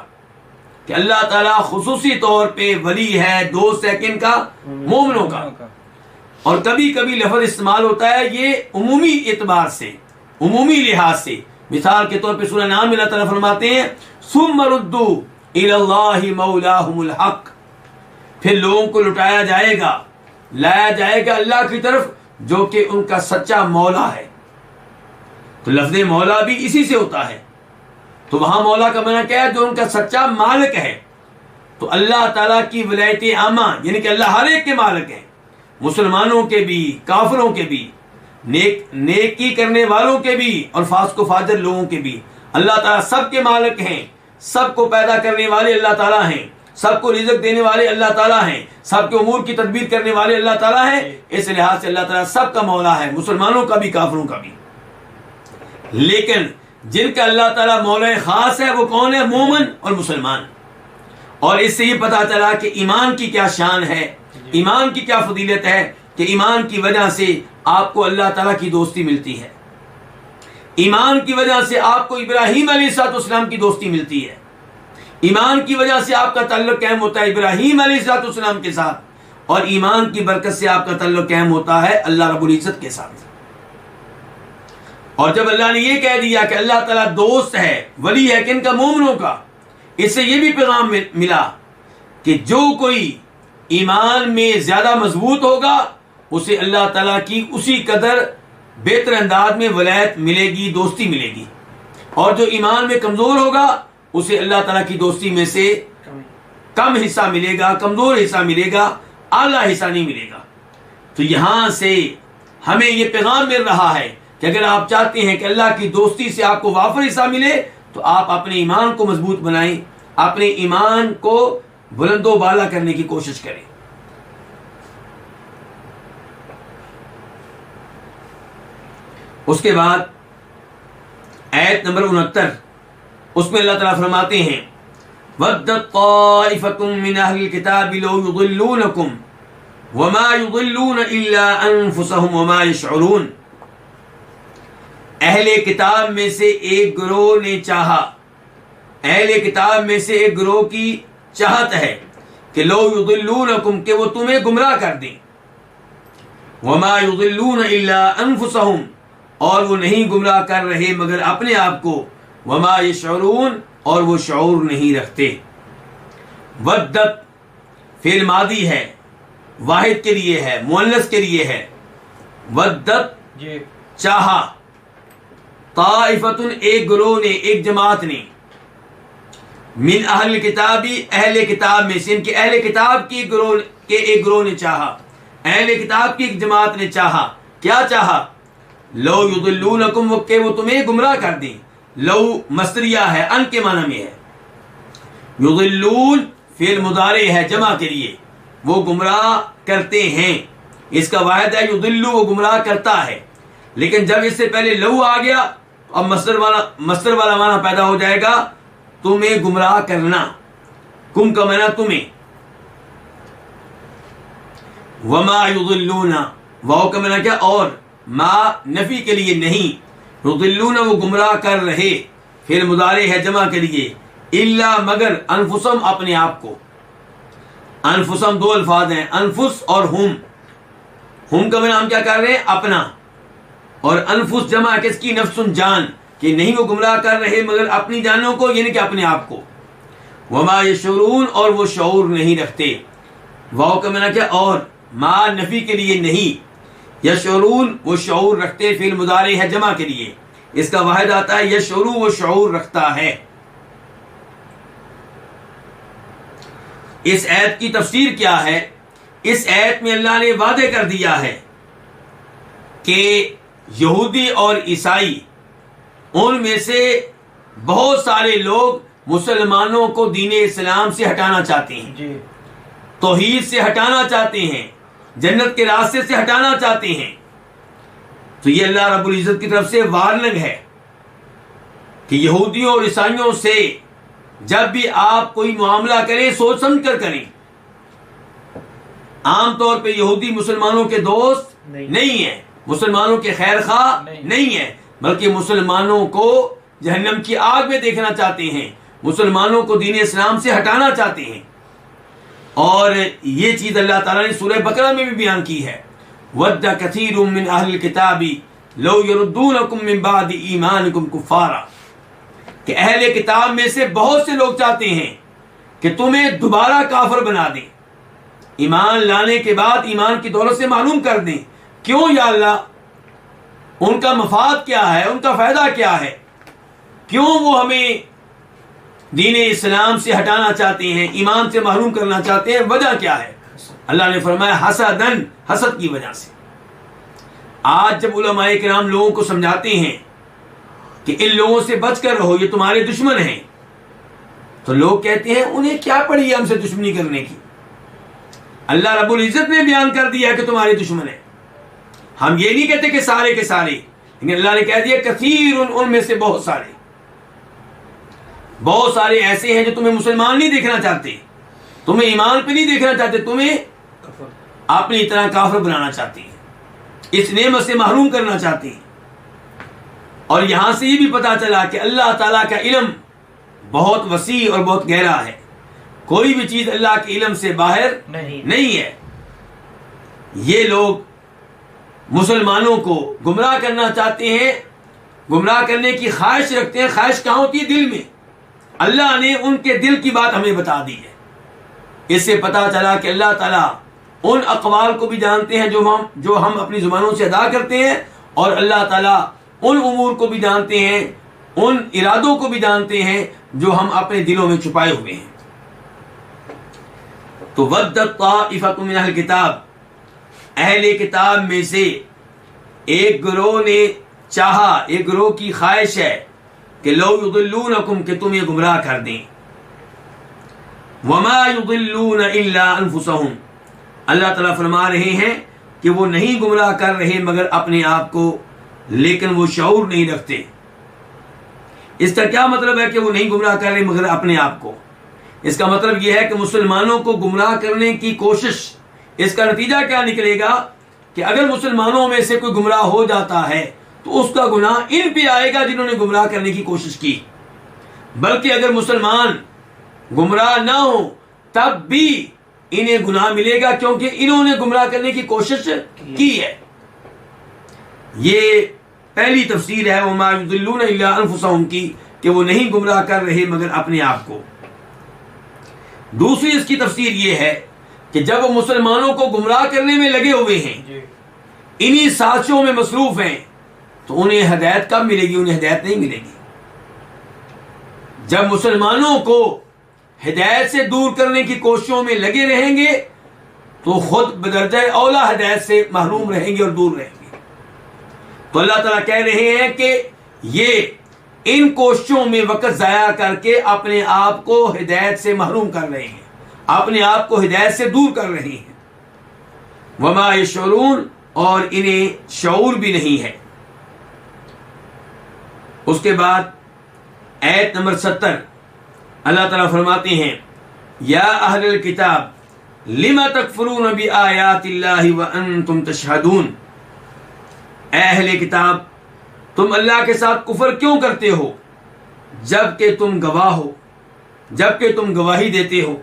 کہ اللہ تعالیٰ خصوصی طور پہ ولی ہے، دوست ہے کن کا؟ مومنوں کا۔ اور کبھی کبھی لفظ استعمال ہوتا ہے یہ عمومی اعتبار سے، عمومی لحاظ سے۔ مثال کے طور پہ سورہ نام میں اللہ تعالیٰ فرماتے ہیں ثم ردوا الی اللہ مولاہم الحق، پھر لوگوں کو لٹایا جائے گا، لایا جائے گا اللہ کی طرف جو کہ ان کا سچا مولا ہے۔ تو لفظ مولا بھی اسی سے ہوتا ہے، تو وہاں مولا کا معنی کیا ہے؟ جو ان کا سچا مالک ہے۔ تو اللہ تعالیٰ کی ولایت عامہ یعنی کہ اللہ ہر ایک کے مالک ہیں، مسلمانوں کے بھی، کافروں کے بھی، نیکی کرنے والوں کے بھی اور فاسق و فاجر لوگوں کے بھی۔ اللہ تعالیٰ سب کے مالک ہیں، سب کو پیدا کرنے والے اللہ تعالیٰ ہیں، سب کو رزق دینے والے اللہ تعالیٰ ہیں، سب کے امور کی تدبیر کرنے والے اللہ تعالیٰ ہیں۔ اس لحاظ سے اللہ تعالیٰ سب کا مولا ہے، مسلمانوں کا بھی، کافروں کا بھی۔ لیکن جن کا اللہ تعالیٰ مولا خاص ہے وہ کون ہے؟ مومن اور مسلمان۔ اور اس سے یہ پتہ چلا کہ ایمان کی کیا شان ہے، ایمان کی کیا فضیلت ہے، کہ ایمان کی وجہ سے آپ کو اللہ تعالیٰ کی دوستی ملتی ہے، ایمان کی وجہ سے آپ کو ابراہیم علیہ السلام کی دوستی ملتی ہے، ایمان کی وجہ سے آپ کا تعلق قائم ہوتا ہے ابراہیم علیہ السلام کے ساتھ، اور ایمان کی برکت سے آپ کا تعلق قائم ہوتا ہے اللہ رب العزت کے ساتھ۔ اور جب اللہ نے یہ کہہ دیا کہ اللہ تعالیٰ دوست ہے، ولی ہے کن کا؟ مومنوں کا، اس سے یہ بھی پیغام ملا کہ جو کوئی ایمان میں زیادہ مضبوط ہوگا اسے اللہ تعالیٰ کی اسی قدر بہتر انداز میں ولایت ملے گی، دوستی ملے گی، اور جو ایمان میں کمزور ہوگا اسے اللہ تعالیٰ کی دوستی میں سے کم حصہ ملے گا، کمزور حصہ ملے گا، اعلیٰ حصہ نہیں ملے گا۔ تو یہاں سے ہمیں یہ پیغام مل رہا ہے کہ اگر آپ چاہتے ہیں کہ اللہ کی دوستی سے آپ کو وافر حصہ ملے تو آپ اپنے ایمان کو مضبوط بنائیں، اپنے ایمان کو بلند و بالا کرنے کی کوشش کریں۔ اس کے بعد آیت نمبر 69، اس میں اللہ تعالیٰ فرماتے ہیں وَدَّتْ طَائِفَةٌ مِّنْ أَهْلِ الْكِتَابِ لَوْ يُضِلُّونَكُمْ وَمَا يُضِلُّونَ إِلَّا أَنفُسَهُمْ وَمَا يَشْعُرُونَ۔ اہل کتاب میں سے ایک گروہ نے چاہا، اہل کتاب میں سے ایک گروہ کی چاہت ہے کہ لو یضلونکم، کہ وہ تمہیں گمراہ کر دیں، وما یضلون الا انفسهم، اور وہ نہیں گمراہ کر رہے مگر اپنے آپ کو، وما یشعرون، اور وہ شعور نہیں رکھتے۔ ودت فعل ماضی ہے، واحد کے لیے ہے، مؤنث کے لیے ہے۔ ودت چاہا، طائفتن ایک گروہ نے، ایک جماعت نے، من اہل کتابی اہل کتاب میں سے، ان کے اہل کتاب کی ایک گروہ نے چاہا، اہل کتاب کی ایک جماعت نے چاہا، کیا چاہا؟ لو یضلونکم، کہ وہ تمہیں گمراہ کر دیں۔ لو مصدریہ ہے، ان کے معنی میں ہے۔ یضلون فعل مضارع ہے جمع کے لیے، وہ گمراہ کرتے ہیں، اس کا واحد ہے یضلو، وہ گمراہ کرتا ہے، لیکن جب اس سے پہلے لو آ گیا اب مصدر والا معنی پیدا ہو جائے گا، تمہیں گمراہ کرنا، کم کا معنی تمہیں، وما یضلون، واو کا معنی کیا؟ اور، ما نفی کے لیے نہیں، یضلون وہ گمراہ کر رہے، پھر مضارع ہے جمع کے لیے، الا مگر، انفسهم اپنے آپ کو۔ انفسهم دو الفاظ ہیں، انفس اور ہم کا معنی ہم کیا کر رہے ہیں؟ اپنا، اور انفس جمع کس کی؟ نفس، جان، کہ نہیں وہ گمراہ کر رہے مگر اپنی جانوں کو، یعنی کہ اپنے آپ کو۔ وما یشعرون، اور وہ شعور نہیں رکھتے۔ واو کا معنی کیا؟ اور، ما نفی کے لیے نہیں، یشعرون وہ شعور رکھتے، فعل مضارع ہے جمع کے لیے، اس کا واحد آتا ہے یشعرو، وہ شعور رکھتا ہے۔ اس آیت کی تفسیر کیا ہے؟ اس آیت میں اللہ نے وعدے کر دیا ہے کہ یہودی اور عیسائی، ان میں سے بہت سارے لوگ مسلمانوں کو دین اسلام سے ہٹانا چاہتے ہیں، توحید سے ہٹانا چاہتے ہیں، جنت کے راستے سے ہٹانا چاہتے ہیں۔ تو یہ اللہ رب العزت کی طرف سے وارننگ ہے کہ یہودیوں اور عیسائیوں سے جب بھی آپ کوئی معاملہ کریں سوچ سمجھ کر کریں۔ عام طور پہ یہودی مسلمانوں کے دوست نہیں ہیں، مسلمانوں کے خیر خواہ نہیں ہیں، بلکہ مسلمانوں کو جہنم کی آگ میں دیکھنا چاہتے ہیں، مسلمانوں کو دین اسلام سے ہٹانا چاہتے ہیں۔ اور یہ چیز اللہ تعالیٰ نے سورہ بقرہ میں بھی بیان کی ہے، وَدَّ كَثِيرٌ مِّنْ أَهْلِ الْكِتَابِ لَوْ يَرُدُّونَكُم مِّن بَعْدِ إِيمَانِكُمْ كُفَّارًا، کہ اہل کتاب میں سے بہت سے لوگ چاہتے ہیں کہ تمہیں دوبارہ کافر بنا دیں، ایمان لانے کے بعد ایمان کی دولت سے معلوم کر دیں۔ کیوں یا اللہ؟ ان کا مفاد کیا ہے؟ ان کا فائدہ کیا ہے؟ کیوں وہ ہمیں دین اسلام سے ہٹانا چاہتے ہیں، ایمان سے محروم کرنا چاہتے ہیں؟ وجہ کیا ہے؟ اللہ نے فرمایا حسدن، حسد کی وجہ سے۔ آج جب علماء کرام لوگوں کو سمجھاتے ہیں کہ ان لوگوں سے بچ کر رہو، یہ تمہارے دشمن ہیں، تو لوگ کہتے ہیں انہیں کیا پڑی ہے ہم سے دشمنی کرنے کی؟ اللہ رب العزت نے بیان کر دیا کہ تمہارے دشمن ہیں۔ ہم یہ نہیں کہتے کہ سارے کے سارے، لیکن اللہ نے کہہ دیا کثیر، ان میں سے بہت سارے ایسے ہیں جو تمہیں مسلمان نہیں دیکھنا چاہتے، تمہیں ایمان پہ نہیں دیکھنا چاہتے، تمہیں اپنی طرح کافر بنانا چاہتے ہیں، اس نعمت سے محروم کرنا چاہتے ہیں۔ اور یہاں سے یہ بھی پتا چلا کہ اللہ تعالیٰ کا علم بہت وسیع اور بہت گہرا ہے، کوئی بھی چیز اللہ کے علم سے باہر نہیں ہے۔ یہ لوگ مسلمانوں کو گمراہ کرنا چاہتے ہیں، گمراہ کرنے کی خواہش رکھتے ہیں۔ خواہش کہاں ہوتی ہے؟ دل میں۔ اللہ نے ان کے دل کی بات ہمیں بتا دی ہے، اس سے پتہ چلا کہ اللہ تعالیٰ ان اقوال کو بھی جانتے ہیں جو ہم اپنی زبانوں سے ادا کرتے ہیں، اور اللہ تعالیٰ ان امور کو بھی جانتے ہیں، ان ارادوں کو بھی جانتے ہیں جو ہم اپنے دلوں میں چھپائے ہوئے ہیں۔ تو ودت طائفۃ من اہل کتاب، اہل کتاب میں سے ایک گروہ نے چاہا، ایک گروہ کی خواہش ہے کہ لو یضلونکم، کہ تمہیں گمراہ کر دیں، وما یضلون الا انفسهم، اللہ تعالیٰ فرما رہے ہیں کہ وہ نہیں گمراہ کر رہے مگر اپنے آپ کو، لیکن وہ شعور نہیں رکھتے۔ اس کا کیا مطلب ہے کہ وہ نہیں گمراہ کر رہے مگر اپنے آپ کو؟ اس کا مطلب یہ ہے کہ مسلمانوں کو گمراہ کرنے کی کوشش، اس کا نتیجہ کیا نکلے گا کہ اگر مسلمانوں میں سے کوئی گمراہ ہو جاتا ہے تو اس کا گناہ ان پہ آئے گا جنہوں نے گمراہ کرنے کی کوشش کی، بلکہ اگر مسلمان گمراہ نہ ہو تب بھی انہیں گناہ ملے گا، کیونکہ انہوں نے گمراہ کرنے کی کوشش کی ہے۔ یہ پہلی تفسیر ہے وما یضلون الا انفسهم کی، کہ وہ نہیں گمراہ کر رہے مگر اپنے آپ کو۔ دوسری اس کی تفسیر یہ ہے کہ جب وہ مسلمانوں کو گمراہ کرنے میں لگے ہوئے ہیں، انہی سازشوں میں مصروف ہیں، تو انہیں ہدایت کب ملے گی؟ انہیں ہدایت نہیں ملے گی۔ جب مسلمانوں کو ہدایت سے دور کرنے کی کوششوں میں لگے رہیں گے تو خود بدرجہ اولا ہدایت سے محروم رہیں گے اور دور رہیں گے۔ تو اللہ تعالیٰ کہہ رہے ہیں کہ یہ ان کوششوں میں وقت ضائع کر کے اپنے آپ کو ہدایت سے محروم کر رہے ہیں، اپنے آپ کو ہدایت سے دور کر رہے ہیں۔ وما یشعرون، اور انہیں شعور بھی نہیں ہے۔ اس کے بعد آیت نمبر 70 اللہ تعالیٰ فرماتے ہیں یا اہل الکتاب لم تکفرون بآیات اللہ وانتم تشہدون، اے اہل کتاب تم اللہ کے ساتھ کفر کیوں کرتے ہو جب کہ تم گواہ ہو، جب کہ تم گواہی دیتے ہو۔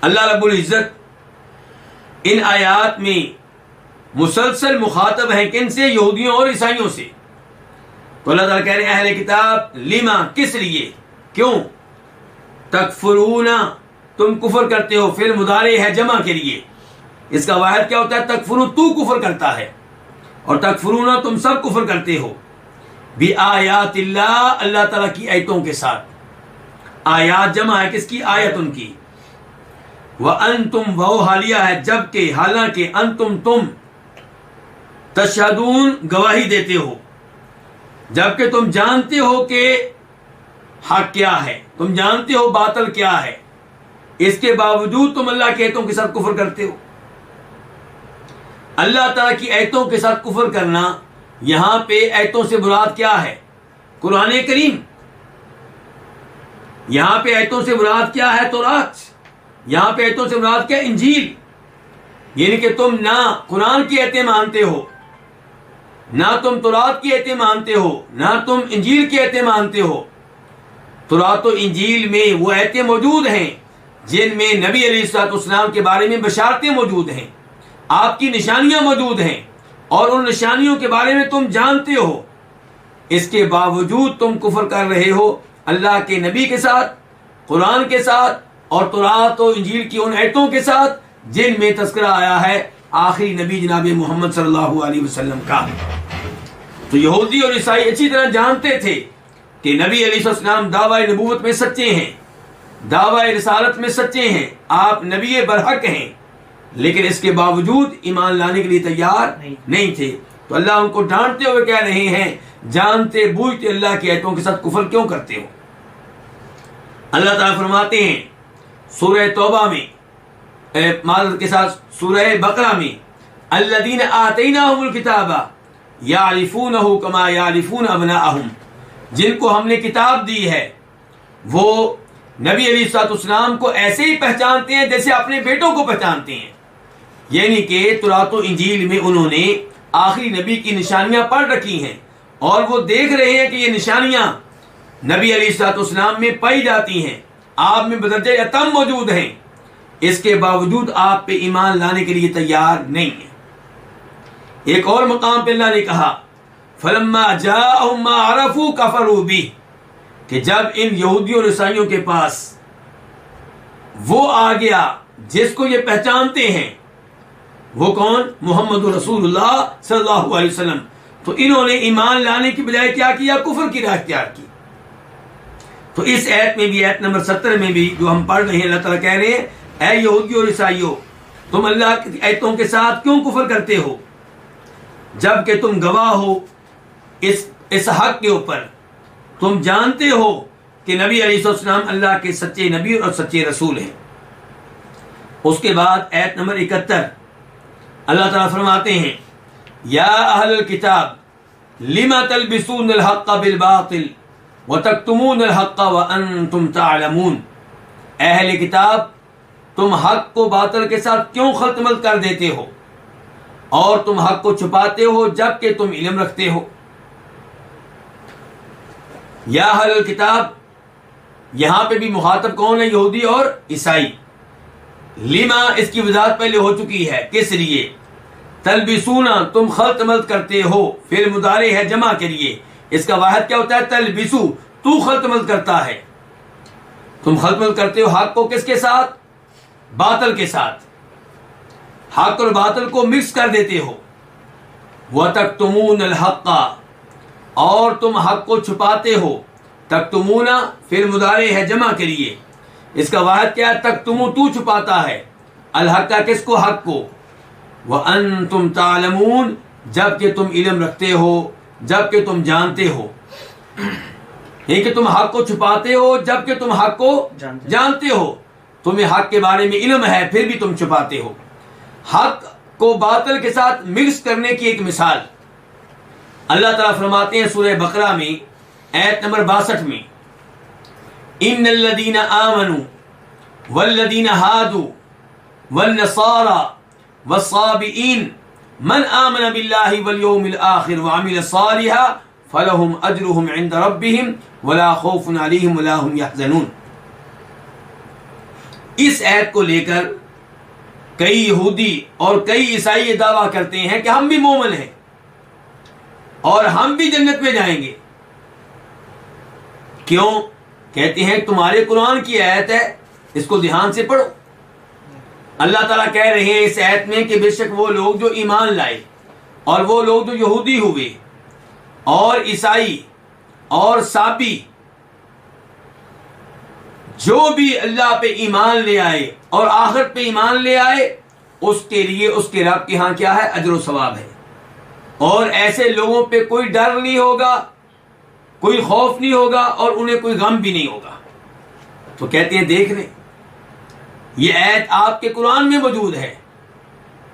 اللہ رب العزت ان آیات میں مسلسل مخاطب ہیں کن سے؟ یہودیوں اور عیسائیوں سے۔ تو اللہ تعالیٰ کہہ رہے ہیں اہل کتاب لما، کس لیے، کیوں، تکفرون، تم کفر کرتے ہو، فعل مضارع ہے جمع کے لیے، اس کا واحد کیا ہوتا ہے؟ تکفرون، تو کفر کرتا ہے، اور تکفرون تم سب کفر کرتے ہو، بآیات اللہ، اللہ تعالیٰ کی آیتوں کے ساتھ۔ آیات جمع ہے کس کی؟ آیت ان کی۔ وانتم، وہ حالیہ ہے جبکہ، حالانکہ، انتم تم، تشہدون گواہی دیتے ہو، جبکہ تم جانتے ہو کہ حق کیا ہے، تم جانتے ہو باطل کیا ہے، اس کے باوجود تم اللہ کی آیتوں کے ساتھ کفر کرتے ہو۔ اللہ تعالیٰ کی آیتوں کے ساتھ کفر کرنا، یہاں پہ آیتوں سے مراد کیا ہے؟ قرآن کریم۔ یہاں پہ آیتوں سے مراد کیا ہے؟ تورات۔ یہاں پہ آیتوں سے مراد کیا؟ انجیل۔ یعنی کہ تم نہ قرآن کی آیتیں مانتے ہو، نہ تم تورات کی آیتیں مانتے ہو، نہ تم انجیل کی آیتیں مانتے ہو۔ تورات و انجیل میں وہ آیتیں موجود ہیں جن میں نبی علیہ الصلوۃ والسلام کے بارے میں بشارتیں موجود ہیں، آپ کی نشانیاں موجود ہیں، اور ان نشانیوں کے بارے میں تم جانتے ہو، اس کے باوجود تم کفر کر رہے ہو اللہ کے نبی کے ساتھ، قرآن کے ساتھ، اور تورات و انجیل کی ان آیتوں کے ساتھ جن میں تذکرہ آیا ہے آخری نبی جناب محمد صلی اللہ علیہ وسلم کا۔ تو یہودی اور عیسائی اچھی طرح جانتے تھے کہ نبی علیہ السلام دعوی نبوت میں سچے ہیں، دعوی رسالت میں سچے ہیں، آپ نبی برحق ہیں، لیکن اس کے باوجود ایمان لانے کے لیے تیار نہیں تھے۔ تو اللہ ان کو ڈانٹتے ہوئے کہہ رہے ہیں جانتے بوجھتے اللہ کی آیتوں کے ساتھ کفر کیوں کرتے ہو۔ اللہ تعالیٰ فرماتے ہیں سورہ توبہ میں، معذرت کے ساتھ سورہ بقرہ میں، الذین آتیناہم الکتاب یعرفونہ کما یعرفون ابناءہم، جن کو ہم نے کتاب دی ہے وہ نبی علیہ الصلوۃ والسلام کو ایسے ہی پہچانتے ہیں جیسے اپنے بیٹوں کو پہچانتے ہیں۔ یعنی کہ تورات و انجیل میں انہوں نے آخری نبی کی نشانیاں پڑھ رکھی ہیں، اور وہ دیکھ رہے ہیں کہ یہ نشانیاں نبی علیہ الصلوۃ والسلام میں پائی جاتی ہیں، آپ میں بدرجہ اتم موجود ہیں، اس کے باوجود آپ پہ ایمان لانے کے لیے تیار نہیں ہیں۔ ایک اور مقام پہ اللہ نے کہا فلما جاءہم ما عرفوا کفروا بہ، کہ جب ان یہودیوں اور عیسائیوں کے پاس وہ آ گیا جس کو یہ پہچانتے ہیں. وہ کون؟ محمد رسول اللہ صلی اللہ علیہ وسلم. تو انہوں نے ایمان لانے کی بجائے کیا کیا؟ کفر کی راہ اختیار کی. تو اس آیت میں بھی، آیت نمبر 70 میں بھی جو ہم پڑھ رہے ہیں، اللہ تعالیٰ کہہ رہے ہیں اے یہودیو اور عیسائیو، تم اللہ کی آیتوں کے ساتھ کیوں کفر کرتے ہو جب کہ تم گواہ ہو اس حق کے اوپر. تم جانتے ہو کہ نبی علیہ السلام اللہ کے سچے نبی اور سچے رسول ہیں. اس کے بعد آیت نمبر 71 اللہ تعالیٰ فرماتے ہیں یا اہل الکتاب لما تلبسون الحق بالباطل وتکتمون الحق وانتم تعلمون. اہل کتاب، تم حق کو باطل کے ساتھ کیوں خلط ملط کر دیتے ہو اور تم حق کو چھپاتے ہو جبکہ تم علم رکھتے ہو. یا اہل الکتاب، یہاں پہ بھی مخاطب کون ہے؟ یہودی اور عیسائی. لما، اس کی وضاحت پہلے ہو چکی ہے. کس لیے؟ تلبسونا، تم خلط ملط کرتے ہو. فعل مضارع ہے جمع کے لیے. اس کا واحد کیا ہوتا ہے؟ تلبسو. تو خلط ملط کرتا ہے، تم خلط ملط کرتے ہو حق کو کس کے ساتھ؟ باطل کے ساتھ. حق اور باطل کو مکس کر دیتے ہو. وَتَكْتُمُونَ الْحَقَّ، اور تم حق کو چھپاتے ہو. تکتمون فعل مضارع ہے جمع کے لیے. اس کا واحد کیا ہے؟ تکتمو، تو چھپاتا ہے. الحق کس کو؟ حق کو. وَأَنْتُمْ تَعْلَمُونَ، جبکہ تم علم رکھتے ہو، جبکہ تم جانتے ہو. یہ کہ تم حق کو چھپاتے ہو جبکہ تم حق کو جانتے ہو. تمہیں حق کے بارے میں علم ہے پھر بھی تم چھپاتے ہو. حق کو باطل کے ساتھ مکس کرنے کی ایک مثال اللہ تعالیٰ فرماتے ہیں سورہ بقرہ میں آیت نمبر 62 میں ان الذین آمنوا والذین ہادوا والنصارى والصابئین من آمن باللہ والیوم الآخر وعمل صالحا فلہم اجرہم عند ربہم ولا خوف علیہم ولا هم یحزنون. اس آیت کو لے کر کئی یہودی اور کئی عیسائی یہ دعویٰ کرتے ہیں کہ ہم بھی مومن ہیں اور ہم بھی جنت میں جائیں گے. کیوں؟ کہتے ہیں تمہارے قرآن کی آیت ہے، اس کو دھیان سے پڑھو. اللہ تعالیٰ کہہ رہے ہیں اس آیت میں کہ بے شک وہ لوگ جو ایمان لائے اور وہ لوگ جو یہودی ہوئے اور عیسائی اور سابی، جو بھی اللہ پہ ایمان لے آئے اور آخرت پہ ایمان لے آئے، اس کے لیے اس کے رب کے ہاں کیا ہے؟ اجر و ثواب ہے. اور ایسے لوگوں پہ کوئی ڈر نہیں ہوگا، کوئی خوف نہیں ہوگا اور انہیں کوئی غم بھی نہیں ہوگا. تو کہتے ہیں دیکھ لیں، یہ آیت آپ کے قرآن میں موجود ہے.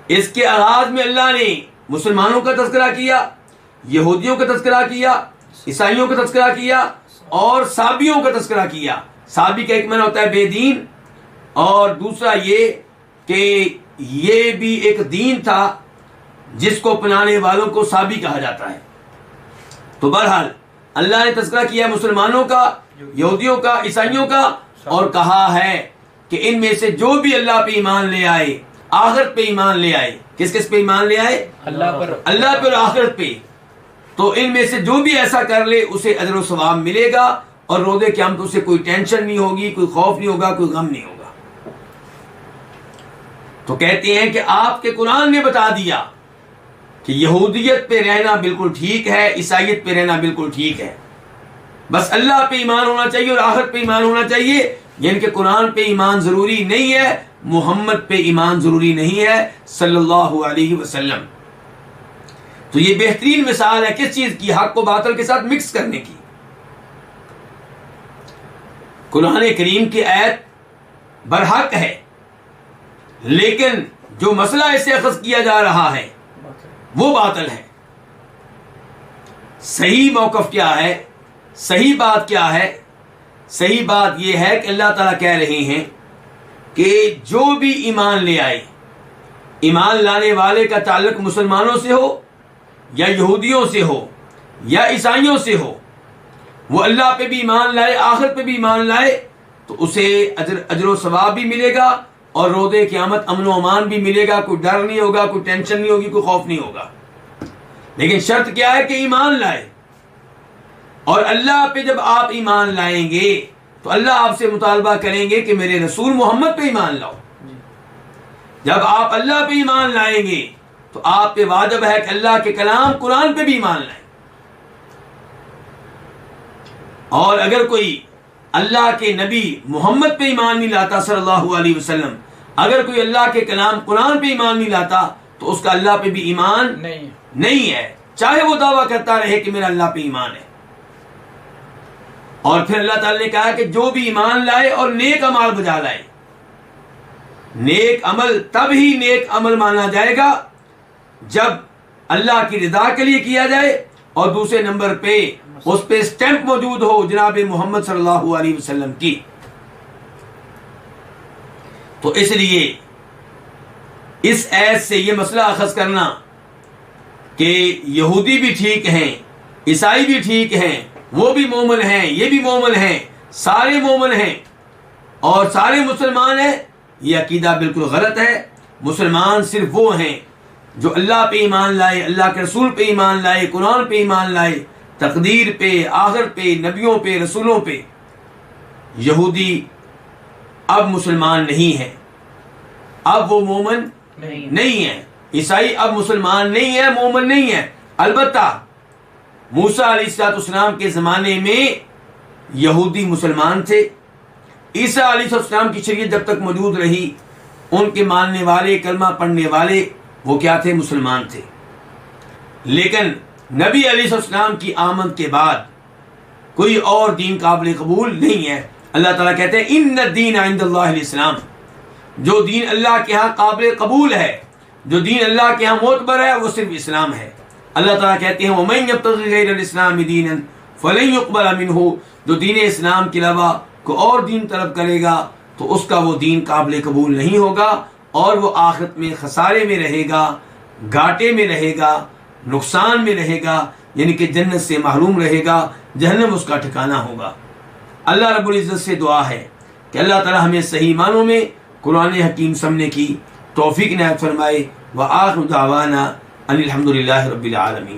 اس کے آغاز میں اللہ نے مسلمانوں کا تذکرہ کیا، یہودیوں کا تذکرہ کیا، عیسائیوں کا تذکرہ کیا اور سابیوں کا تذکرہ کیا. سابی کا ایک معنی ہوتا ہے بے دین، اور دوسرا یہ کہ یہ بھی ایک دین تھا جس کو اپنانے والوں کو سابی کہا جاتا ہے. تو بہرحال اللہ نے تذکرہ کیا مسلمانوں کا، یہودیوں کا، عیسائیوں کا، اور کہا ہے کہ ان میں سے جو بھی اللہ پہ ایمان لے آئے، آخرت پہ ایمان لے آئے. کس کس پہ ایمان لے آئے؟ اللہ پہ اور آخرت پہ. تو ان میں سے جو بھی ایسا کر لے اسے اجر و ثواب ملے گا اور روز قیامت اسے کوئی ٹینشن نہیں ہوگی، کوئی خوف نہیں ہوگا، کوئی غم نہیں ہوگا. تو کہتے ہیں کہ آپ کے قرآن نے بتا دیا کہ یہودیت پہ رہنا بالکل ٹھیک ہے، عیسائیت پہ رہنا بالکل ٹھیک ہے، بس اللہ پہ ایمان ہونا چاہیے اور آخرت پہ ایمان ہونا چاہیے. یعنی کہ قرآن پہ ایمان ضروری نہیں ہے، محمد پہ ایمان ضروری نہیں ہے صلی اللہ علیہ وسلم. تو یہ بہترین مثال ہے کس چیز کی؟ حق کو باطل کے ساتھ مکس کرنے کی. قرآن کریم کی آیت برحق ہے، لیکن جو مسئلہ اسے اخذ کیا جا رہا ہے وہ باطل ہے. صحیح موقف کیا ہے؟ صحیح بات کیا ہے؟ صحیح بات یہ ہے کہ اللہ تعالیٰ کہہ رہے ہیں کہ جو بھی ایمان لے آئے، ایمان لانے والے کا تعلق مسلمانوں سے ہو یا یہودیوں سے ہو یا عیسائیوں سے ہو، وہ اللہ پہ بھی ایمان لائے، آخرت پہ بھی ایمان لائے، تو اسے اجر و ثواب بھی ملے گا اور روز قیامت امن و امان بھی ملے گا. کوئی ڈر نہیں ہوگا، کوئی ٹینشن نہیں ہوگی، کوئی خوف نہیں ہوگا. لیکن شرط کیا ہے؟ کہ ایمان لائے. اور اللہ پہ جب آپ ایمان لائیں گے تو اللہ آپ سے مطالبہ کریں گے کہ میرے رسول محمد پہ ایمان لاؤ. جب آپ اللہ پہ ایمان لائیں گے تو آپ پہ واجب ہے کہ اللہ کے کلام قرآن پہ بھی ایمان لائیں. اور اگر کوئی اللہ کے نبی محمد پہ ایمان نہیں لاتا صلی اللہ علیہ وسلم، اگر کوئی اللہ کے کلام قرآن پہ ایمان نہیں لاتا تو اس کا اللہ پہ بھی ایمان نہیں ہے، چاہے وہ دعویٰ کرتا رہے کہ میرا اللہ پہ ایمان ہے. اور پھر اللہ تعالی نے کہا کہ جو بھی ایمان لائے اور نیک عمل بجا لائے. نیک عمل تب ہی نیک عمل مانا جائے گا جب اللہ کی رضا کے لیے کیا جائے اور دوسرے نمبر پہ اس پہ سٹیمپ موجود ہو جناب محمد صلی اللہ علیہ وسلم کی. تو اس لیے اس ایت سے یہ مسئلہ اخذ کرنا کہ یہودی بھی ٹھیک ہیں، عیسائی بھی ٹھیک ہیں، وہ بھی مومن ہیں، یہ بھی مومن ہیں، سارے مومن ہیں اور سارے مسلمان ہیں، یہ عقیدہ بالکل غلط ہے. مسلمان صرف وہ ہیں جو اللہ پہ ایمان لائے، اللہ کے رسول پہ ایمان لائے، قرآن پہ ایمان لائے، تقدیر پہ، آخرت پہ، نبیوں پہ، رسولوں پہ. یہودی اب مسلمان نہیں ہے، اب وہ مومن نہیں ہے. عیسائی اب مسلمان نہیں ہے، مومن نہیں ہے. البتہ موسیٰ علیہ السلام کے زمانے میں یہودی مسلمان تھے. عیسیٰ علیہ السلام کی شریعت جب تک موجود رہی ان کے ماننے والے، کلمہ پڑھنے والے، وہ کیا تھے؟ مسلمان تھے. لیکن نبی علیہ السلام کی آمد کے بعد کوئی اور دین قابل قبول نہیں ہے. اللہ تعالیٰ کہتے ہیں ان الدین عند اللہ الاسلام، جو دین اللہ کے ہاں قابل قبول ہے، جو دین اللہ کے ہاں معتبر ہے، وہ صرف اسلام ہے. اللہ تعالیٰ کہتے ہیں وَمَن يَبْتَغِ غَيْرَ الْإِسْلَامِ دِينًا فَلَن يُقْبَلَ مِنْهُ، جو دین اسلام کے علاوہ کوئی اور دین طلب کرے گا تو اس کا وہ دین قابل قبول نہیں ہوگا اور وہ آخرت میں خسارے میں رہے گا، گھاٹے میں رہے گا، نقصان میں رہے گا، یعنی کہ جنت سے محروم رہے گا، جہنم اس کا ٹھکانہ ہوگا. اللہ رب العزت سے دعا ہے کہ اللہ تعالی ہمیں صحیح معنوں میں قرآن حکیم سمجھنے کی توفیق عنایت فرمائے. وآخر دعوانا ان الحمد للہ رب العالمین.